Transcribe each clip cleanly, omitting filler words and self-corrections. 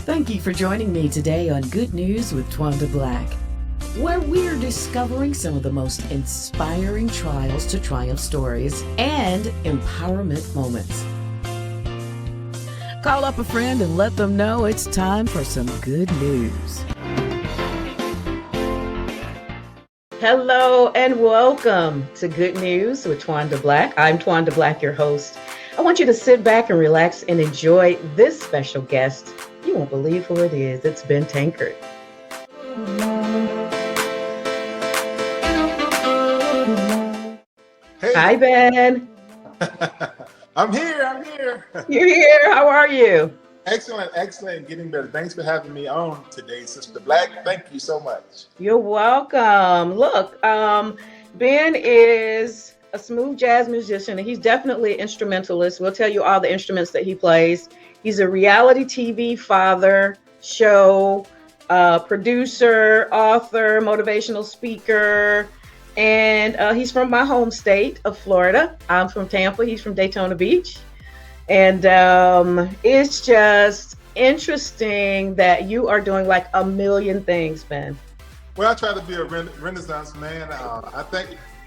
Thank you for joining me today on Good News with Twanda Black, where we're discovering some of the most inspiring trials to triumph stories and empowerment moments. Call up a friend and let them know it's time for some good news. Hello and welcome to Good News with Twanda Black. I'm Twanda Black, your host. I want you to sit back and relax and enjoy this special guest. You won't believe who it is. It's Ben Tankard. Hey. Hi, Ben. I'm here. You're here. How are you? Excellent. Getting better. Thanks for having me on today, Sister Black. Thank you so much. You're welcome. Look, Ben is a smooth jazz musician, and he's definitely an instrumentalist. We'll tell you all the instruments that he plays. He's a reality TV father, show, producer, author, motivational speaker, and he's from my home state of Florida. I'm from Tampa. He's from Daytona Beach. And it's just interesting that you are doing like a million things, Ben. Well, I try to be a Renaissance man. I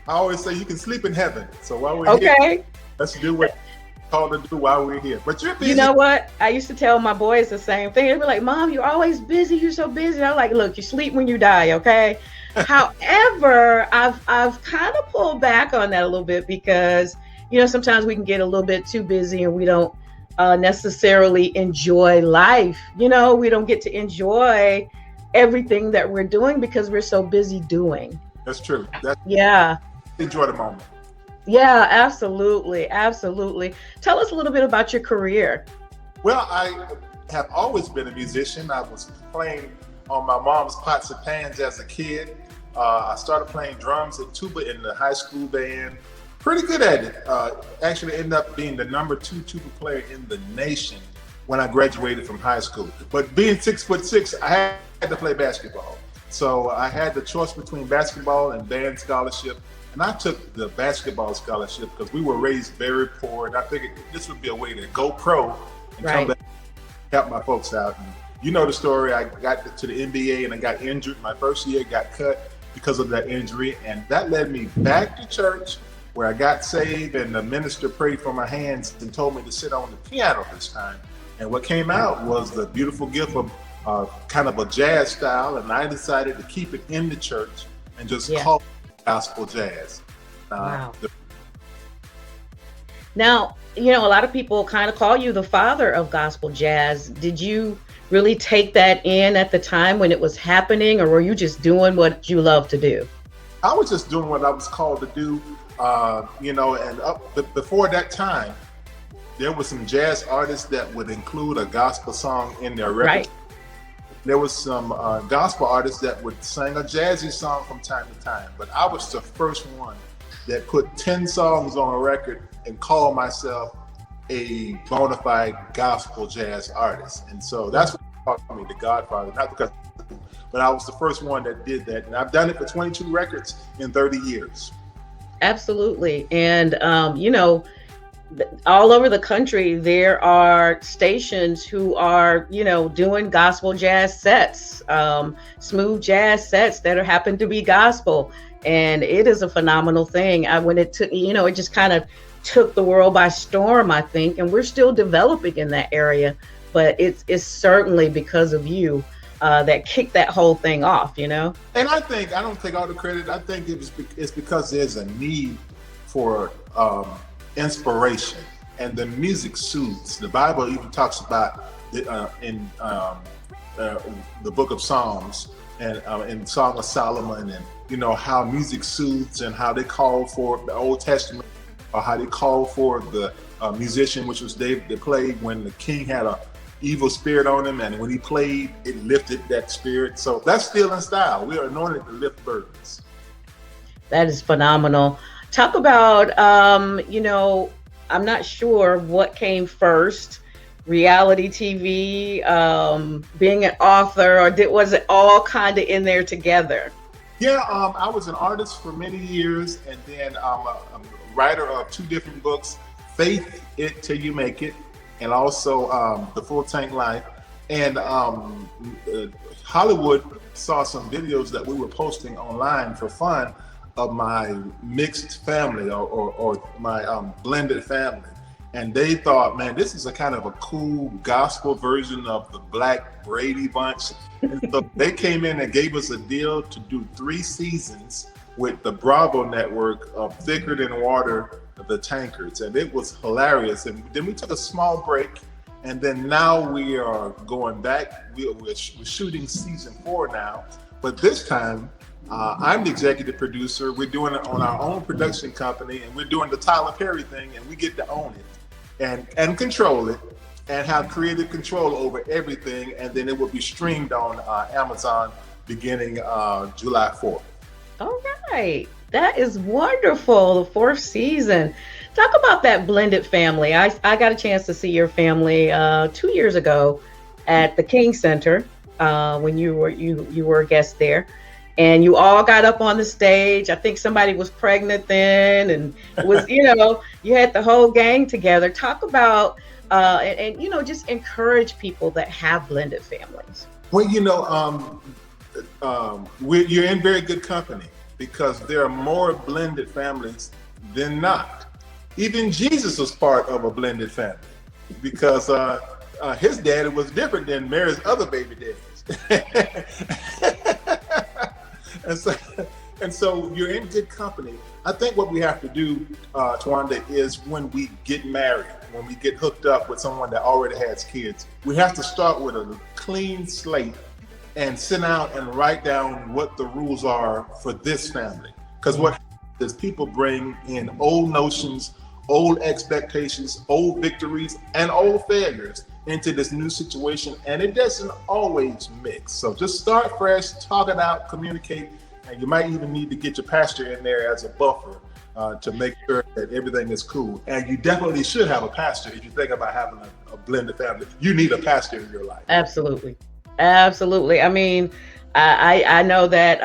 always say you can sleep in heaven. So while we're here, let's do what we're called to do while we're here. But you're busy. You know what? I used to tell my boys the same thing. They'd be like, Mom, you're always busy. You're so busy. I'm like, look, you sleep when you die, okay? However, I've kind of pulled back on that a little bit because, you know, sometimes we can get a little bit too busy and we don't necessarily enjoy life. You know, we don't get to enjoy everything that we're doing because we're so busy doing. That's true. Yeah. Enjoy the moment. Yeah, absolutely. Tell us a little bit about your career. Well, I have always been a musician. I was playing on my mom's pots and pans as a kid. I started playing drums and tuba in the high school band. Pretty good at it. Actually ended up being the number 2 tuba player in the nation when I graduated from high school. But being 6'6", I had to play basketball. So I had the choice between basketball and band scholarship. And I took the basketball scholarship because we were raised very poor. And I figured this would be a way to go pro and come back and help my folks out. And you know the story. I got to the NBA and I got injured. My first year got cut because of that injury. And that led me back to church, where I got saved, and the minister prayed for my hands and told me to sit on the piano this time. And what came out was the beautiful gift of kind of a jazz style, and I decided to keep it in the church and just call it gospel jazz. Wow. Now, you know, a lot of people kind of call you the father of gospel jazz. Did you really take that in at the time when it was happening, or were you just doing what you love to do? I was just doing what I was called to do. You know, and before that time, there was some jazz artists that would include a gospel song in their record. Right. There was some gospel artists that would sing a jazzy song from time to time, but I was the first one that put 10 songs on a record and called myself a bona fide gospel jazz artist. And so that's what they called me, the Godfather, not because, but I was the first one that did that. And I've done it for 22 records in 30 years. Absolutely. And, you know, all over the country, there are stations who are, you know, doing gospel jazz sets, smooth jazz sets that happen to be gospel. And it is a phenomenal thing. When it took, you know, it just kind of took the world by storm, I think. And we're still developing in that area. But it's certainly because of you that kicked that whole thing off, you know? And I don't take all the credit. I think it's because there's a need for inspiration, and the music soothes. The Bible even talks about in the book of Psalms and in Song of Solomon, and you know how music soothes, and how they call for the Old Testament, or how they call for the musician, which was David, that played when the king had a evil spirit on him, and when he played, it lifted that spirit. So that's still in style. We are anointed to lift burdens. That is phenomenal. Talk about, you know, I'm not sure what came first, reality TV, being an author, or was it all kind of in there together? Yeah, I was an artist for many years, and then I'm a writer of 2 different books, Faith It Till You Make It, and also The Full Tank Life. And Hollywood saw some videos that we were posting online for fun of my mixed family or my blended family. And they thought, man, this is a kind of a cool gospel version of the Black Brady Bunch. And so they came in and gave us a deal to do 3 seasons with the Bravo network of Thicker Than Water, the Tankards. And it was hilarious. And then we took a small break. And then now we are going back. We're shooting season 4 now. But this time, I'm the executive producer. We're doing it on our own production company. And we're doing the Tyler Perry thing. And we get to own it and control it and have creative control over everything. And then it will be streamed on Amazon beginning July 4th. All right. That is wonderful. The 4th season. Talk about that blended family. I got a chance to see your family 2 years ago at the King Center when you were a guest there, and you all got up on the stage. I think somebody was pregnant then, and it was you had the whole gang together. Talk about and just encourage people that have blended families. Well, you're in very good company because there are more blended families than not. Even Jesus was part of a blended family because his daddy was different than Mary's other baby daddies. and so you're in good company. I think what we have to do, Twanda, is when we get married, when we get hooked up with someone that already has kids, we have to start with a clean slate and sit down and write down what the rules are for this family. Because what happens is people bring in old notions, old expectations, old victories, and old failures into this new situation, and it doesn't always mix. So just start fresh, talk it out, communicate, and you might even need to get your pastor in there as a buffer to make sure that everything is cool. And you definitely should have a pastor if you think about having a blended family. You need a pastor in your life. Absolutely. I mean, I know that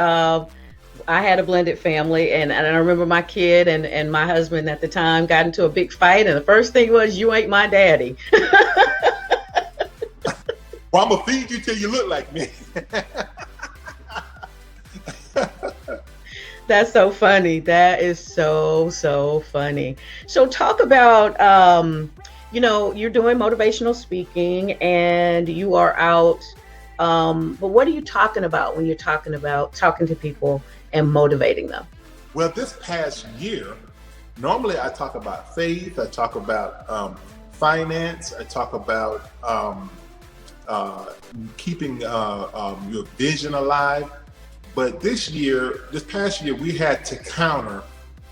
I had a blended family, and I remember my kid and my husband at the time got into a big fight, and the first thing was, "You ain't my daddy." Well, I'm gonna feed you till you look like me. That's so funny. That is so funny. So talk about, you're doing motivational speaking and you are out. But what are you talking about when you're talking to people and motivating them? Well, this past year, normally I talk about faith, I talk about finance, I talk about keeping your vision alive. But this past year, we had to counter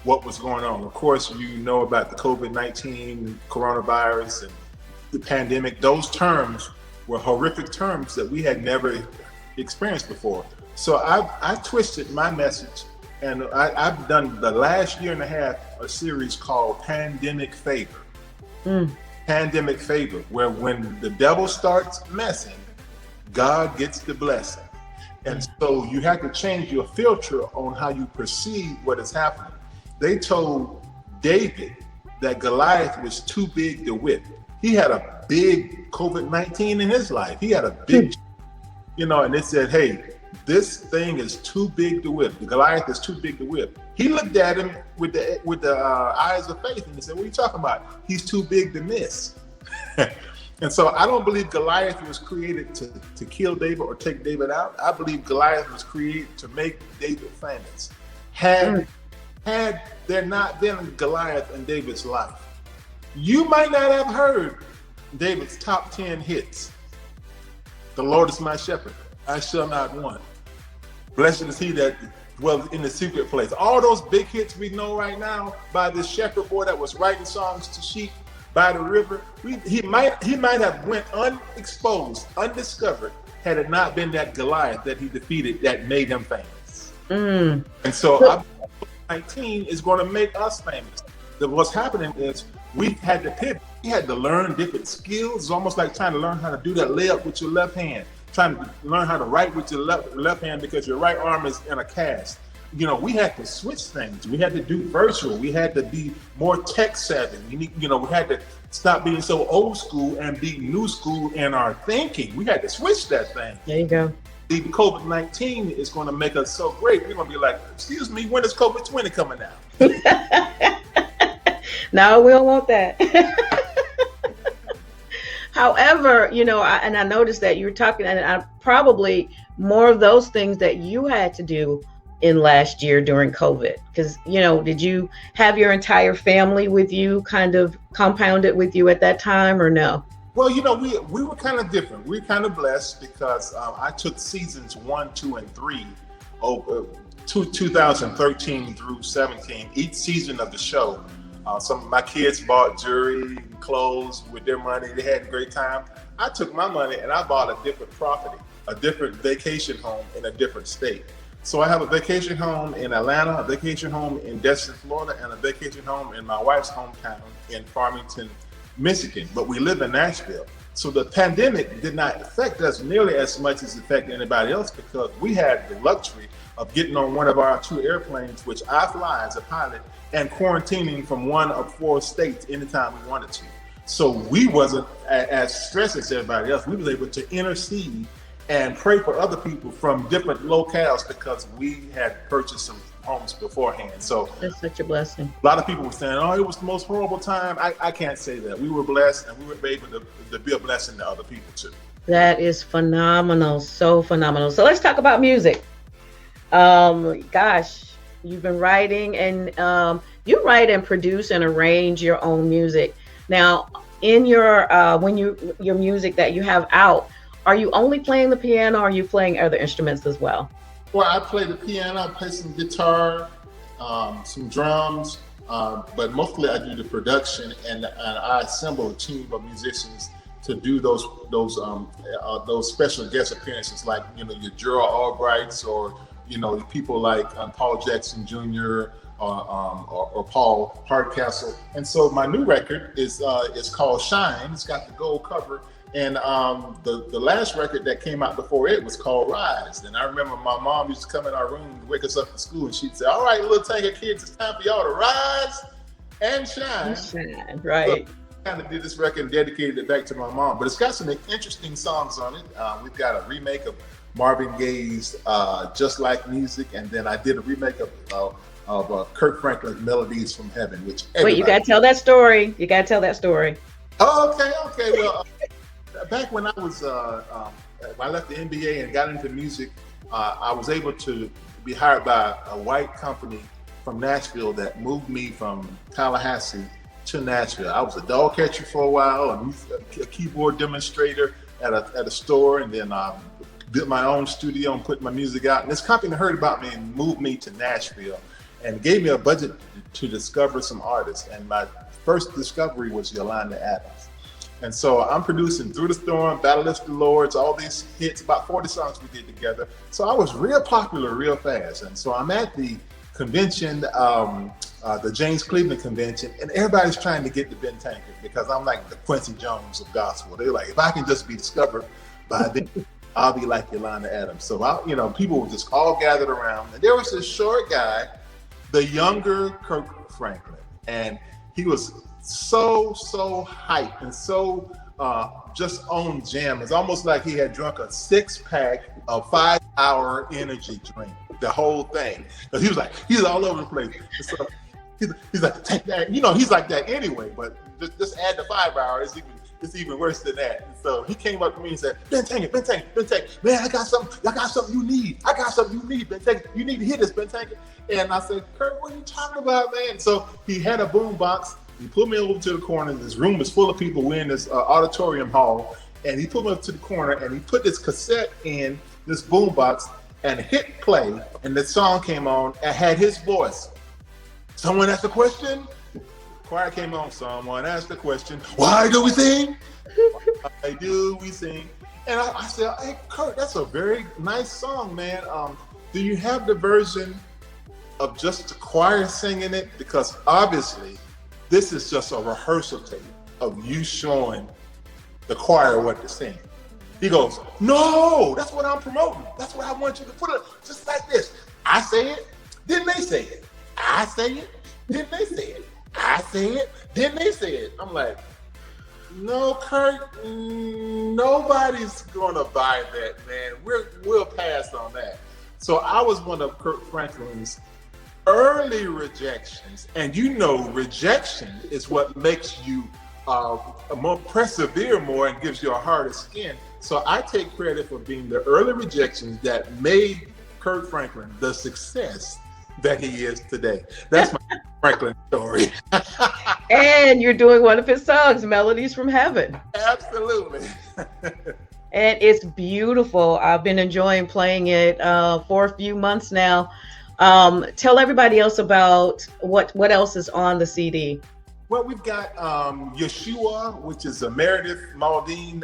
what was going on. Of course, you know about the COVID-19, coronavirus, and the pandemic. Those terms were horrific terms that we had never experienced before. So I twisted my message, and I've done the last year and a half a series called Pandemic Favor. Pandemic Favor, where when the devil starts messing, God gets the blessing. And so you have to change your filter on how you perceive what is happening. They told David that Goliath was too big to whip. He had a big COVID-19 in his life. He had a big, and they said, hey, this thing is too big to whip. The Goliath is too big to whip. He looked at him with the eyes of faith and he said, what are you talking about? He's too big to miss. And so I don't believe Goliath was created to kill David or take David out. I believe Goliath was created to make David famous. Had there not been Goliath in David's life, you might not have heard David's top 10 hits. The Lord is my shepherd, I shall not want. Blessed is he that dwells in the secret place. All those big hits we know right now by this shepherd boy that was writing songs to sheep by the river, he might have went unexposed, undiscovered, had it not been that Goliath that he defeated that made him famous. And so COVID-19 is going to make us famous. What's happening is we had to pivot. We had to learn different skills. It's almost like trying to learn how to do that layup with your left hand, trying to learn how to write with your left hand because your right arm is in a cast. we had to switch things. We had to do virtual. We had to be more tech savvy. We had to stop being so old school and be new school in our thinking. We had to switch that thing. There you go. The COVID-19 is going to make us so great. We're going to be like, excuse me, when is COVID-20 coming out? No, we don't want that. However, I noticed that you were talking, and I probably more of those things that you had to do in last year during COVID, because, did you have your entire family with you, kind of compounded with you at that time, or no? Well, we were kind of different. We were kind of blessed because I took seasons 1, 2, and 3 over 2013 through 17, each season of the show. Some of my kids bought jewelry and clothes with their money. They had a great time. I took my money and I bought a different property, a different vacation home in a different state. So I have a vacation home in Atlanta, a vacation home in Destin, Florida, and a vacation home in my wife's hometown in Farmington, Michigan. But we live in Nashville. So the pandemic did not affect us nearly as much as it affected anybody else, because we had the luxury of getting on one of our 2 airplanes, which I fly as a pilot, and quarantining from one of 4 states anytime we wanted to. So we wasn't as stressed as everybody else. We was able to intercede and pray for other people from different locales because we had purchased some homes beforehand. So that's such a blessing. A lot of people were saying, oh, it was the most horrible time. I can't say that. We were blessed, and we were able to be a blessing to other people too. That is phenomenal. So phenomenal. So let's talk about music. Gosh, you've been writing, and you write and produce and arrange your own music. Now, in your your music that you have out, are you only playing the piano, or are you playing other instruments as well? Well, I play the piano, I play some guitar, some drums, but mostly I do the production, and I assemble a team of musicians to do those special guest appearances, like your Gerald Albrights, or people like Paul Jackson Jr. or Paul Hardcastle. And so my new record is called Shine. It's got the gold cover. And the last record that came out before it was called Rise. And I remember my mom used to come in our room to wake us up to school, and she'd say, all right, little Tankard kids, it's time for y'all to rise and shine. Shine, right. So I kind of did this record and dedicated it back to my mom. But it's got some interesting songs on it. We've got a remake of Marvin Gaye's Just Like Music, and then I did a remake of Kirk Franklin's Melodies from Heaven, which Wait, you got to tell that story. You got to tell that story. Oh, okay. Well, back when I was, I left the NBA and got into music, I was able to be hired by a white company from Nashville that moved me from Tallahassee to Nashville. I was a dog catcher for a while, a keyboard demonstrator at a store, and then built my own studio and put my music out. And this company heard about me and moved me to Nashville and gave me a budget to discover some artists. And my first discovery was Yolanda Adams. And so I'm producing Through the Storm, Battle of the Lords, all these hits, about 40 songs we did together. So I was real popular real fast. And so I'm at the convention, the James Cleveland convention, and everybody's trying to get to Ben Tankard because I'm like the Quincy Jones of gospel. They're like, if I can just be discovered by then, I'll be like Yolanda Adams. So people were just all gathered around. And there was this short guy, the younger Kirk Franklin. And he was so hyped and so just on jam. It's almost like he had drunk a 6-pack of 5-hour energy drink, the whole thing. Because he was like, he's all over the place. So he's like, take that. He's like that anyway, but just add the 5 hours, it's even worse than that. And so he came up to me and said, Ben Tankard, man, I got something you need. Ben Tankard. You need to hear this, Ben Tankard. And I said, Kurt, what are you talking about, man? So he had a boom box. He pulled me over to the corner. This room is full of people. We're in this auditorium hall. And he pulled me up to the corner and he put this cassette in this boom box and hit play. And the song came on and had his voice. Someone asked a question. Choir came on. Someone asked a question. Why do we sing? Why do we sing? And I said, hey, Kurt, that's a very nice song, man. Do you have the version of just the choir singing it? Because obviously, this is just a rehearsal tape of you showing the choir what to sing. He goes, no, that's what I'm promoting. That's what I want you to put it, just like this. I say it, Didn't they say it? I say it. Didn't they say it? I say it. Didn't they say it? I'm like, no, Kurt, nobody's gonna buy that, man. We'll pass on that. So I was one of Kurt Franklin's early rejections, and rejection is what makes you more persevere more and gives you a harder skin. So I take credit for being the early rejections that made Kurt Franklin the success that he is today. That's my Franklin story. And you're doing one of his songs, Melodies from Heaven. Absolutely. And it's beautiful. I've been enjoying playing it for a few months now. Tell everybody else about what else is on the CD. Well, we've got Yeshua, which is a Meredith Maldine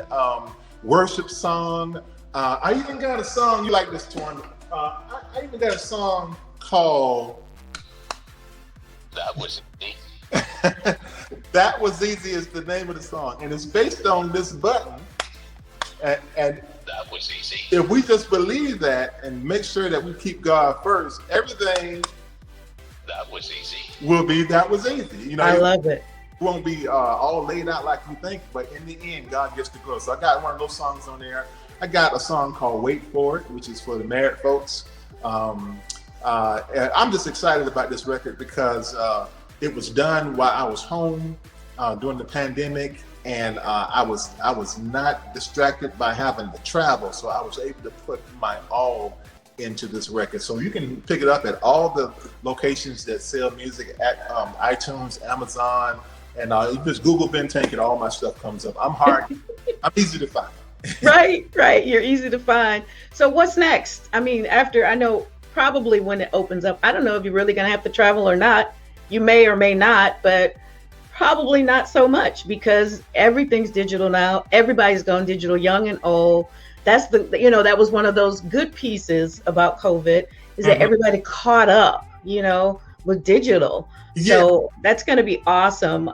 worship song. I even got a song, you like this, Twanda. I even got a song called That Was Easy. That Was Easy is the name of the song, and it's based on this button. And That was easy. if we just believe that and make sure that we keep God first, everything That was easy. will be that was easy. I love it. It won't be all laid out like you think, but in the end, God gets to go. So I got one of those songs on there. I got a song called Wait For It, which is for the married folks. And I'm just excited about this record because it was done while I was home during the pandemic, and I was not distracted by having to travel, so I was able to put my all into this record. So you can pick it up at all the locations that sell music, at iTunes, Amazon, and you just Google Ben Tankard, all my stuff comes up. I'm easy to find. Right. You're easy to find. So what's next? I mean, after, I know probably when it opens up, I don't know if you're really going to have to travel or not. You may or may not, but probably not so much because everything's digital now. Everybody's gone digital, young and old. That's that was one of those good pieces about COVID is that everybody caught up, with digital. Yeah. So that's going to be awesome.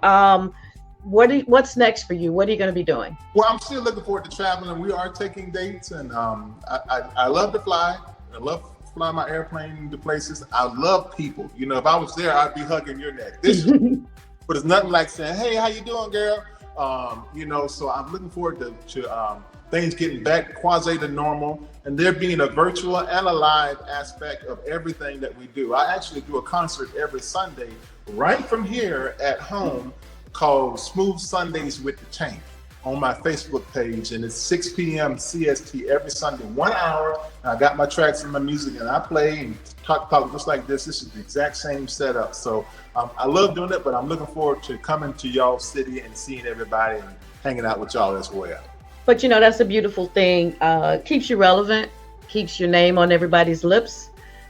What's next for you? What are you going to be doing? Well, I'm still looking forward to traveling. We are taking dates, and I love to fly. I love to fly my airplane to places. I love people. If I was there, I'd be hugging your neck. But it's nothing like saying, "Hey, how you doing, girl?" So I'm looking forward to things getting back quasi to normal, and there being a virtual and a live aspect of everything that we do. I actually do a concert every Sunday right from here at home called Smooth Sundays with the Tank on my Facebook page, and it's 6 p.m. CST every Sunday, 1 hour. I got my tracks and my music, and I play and talk just like this. This is the exact same setup. So I love doing it, but I'm looking forward to coming to y'all city and seeing everybody and hanging out with y'all as well. But that's a beautiful thing. Keeps you relevant, keeps your name on everybody's lips,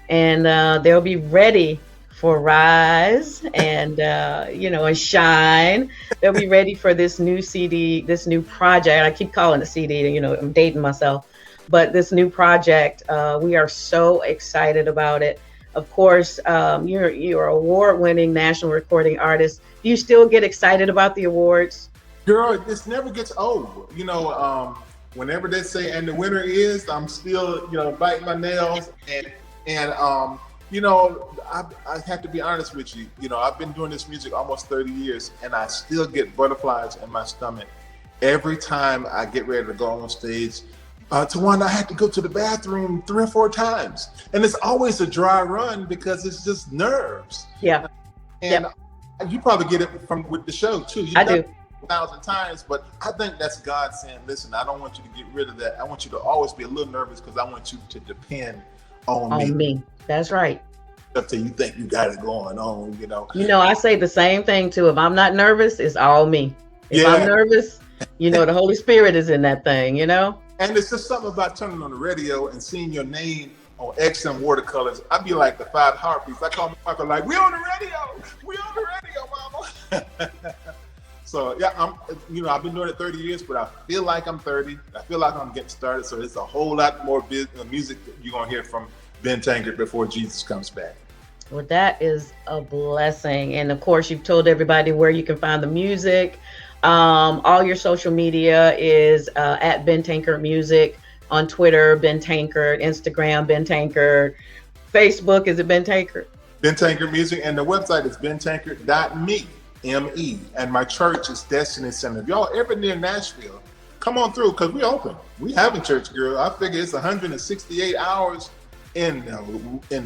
and they'll be ready for Rise and and Shine. They'll be ready for this new CD, this new project. I keep calling it CD, I'm dating myself. But this new project, we are so excited about it. Of course, you're award-winning national recording artist. Do you still get excited about the awards? Girl, this never gets old. Whenever they say, and the winner is, I'm still, biting my nails. And I have to be honest with you. I've been doing this music almost 30 years, and I still get butterflies in my stomach every time I get ready to go on stage. Twanda, I had to go to the bathroom 3 or 4 times. And it's always a dry run because it's just nerves. Yeah. And you probably get it with the show too. I do. 1,000 times, but I think that's God saying, listen, I don't want you to get rid of that. I want you to always be a little nervous because I want you to depend on me. That's right. Until you think you got it going on, I say the same thing too. If I'm not nervous, it's all me. If I'm nervous, the Holy Spirit is in that thing, And it's just something about turning on the radio and seeing your name on X and watercolors. I'd be like the 5 heartbeats. I call my wife, I'm like, we on the radio, mama. So I've been doing it 30 years, but I feel like I'm 30. I feel like I'm getting started. So it's a whole lot more music that you're gonna hear from Ben Tankard before Jesus comes back. Well, that is a blessing. And of course, you've told everybody where you can find the music. All your social media is at Ben Tankard Music, on Twitter, Ben Tankard, Instagram, Ben Tankard, Facebook, is it Ben Tankard? Ben Tankard Music, and the website is bentankard.me, M-E. And my church is Destiny Center. If y'all ever near Nashville, come on through, because we open. We having church, girl. I figure it's 168 hours in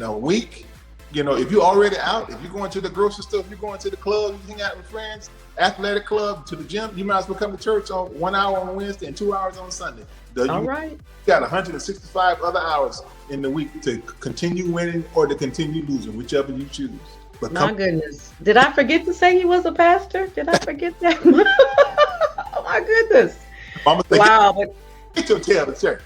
a week. You know, if you're already out, if you're going to the grocery store, if you're going to the club, you hang out with friends, athletic club, to the gym, you might as well come to church on 1 hour on Wednesday and 2 hours on Sunday. All right. You got 165 other hours in the week to continue winning or to continue losing, whichever you choose. But my goodness. Did I forget to say he was a pastor? Did I forget that? Oh my goodness. Mama, wow. Get your tail to church.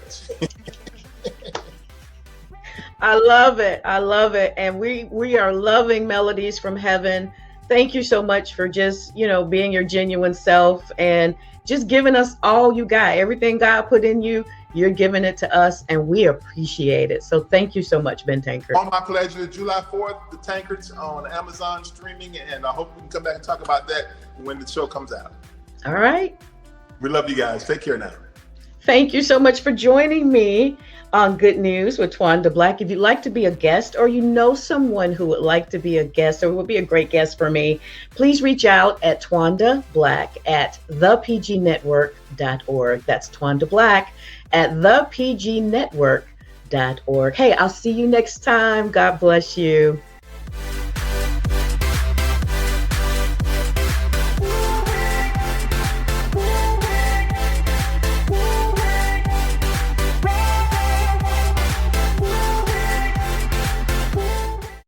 I love it. I love it. And we are loving Melodies from Heaven. Thank you so much for just, you know, being your genuine self and just giving us all you got. Everything God put in you, you're giving it to us, and we appreciate it. So thank you so much, Ben Tankard. On my pleasure. July 4th, the Tankards on Amazon streaming, and I hope we can come back and talk about that when the show comes out. All right. We love you guys. Take care now. Thank you so much for joining me on Good News with Twanda Black. If you'd like to be a guest, or you know someone who would like to be a guest or would be a great guest for me, please reach out at Twanda Black at thepgnetwork.org. That's Twanda Black at thepgnetwork.org. Hey, I'll see you next time. God bless you.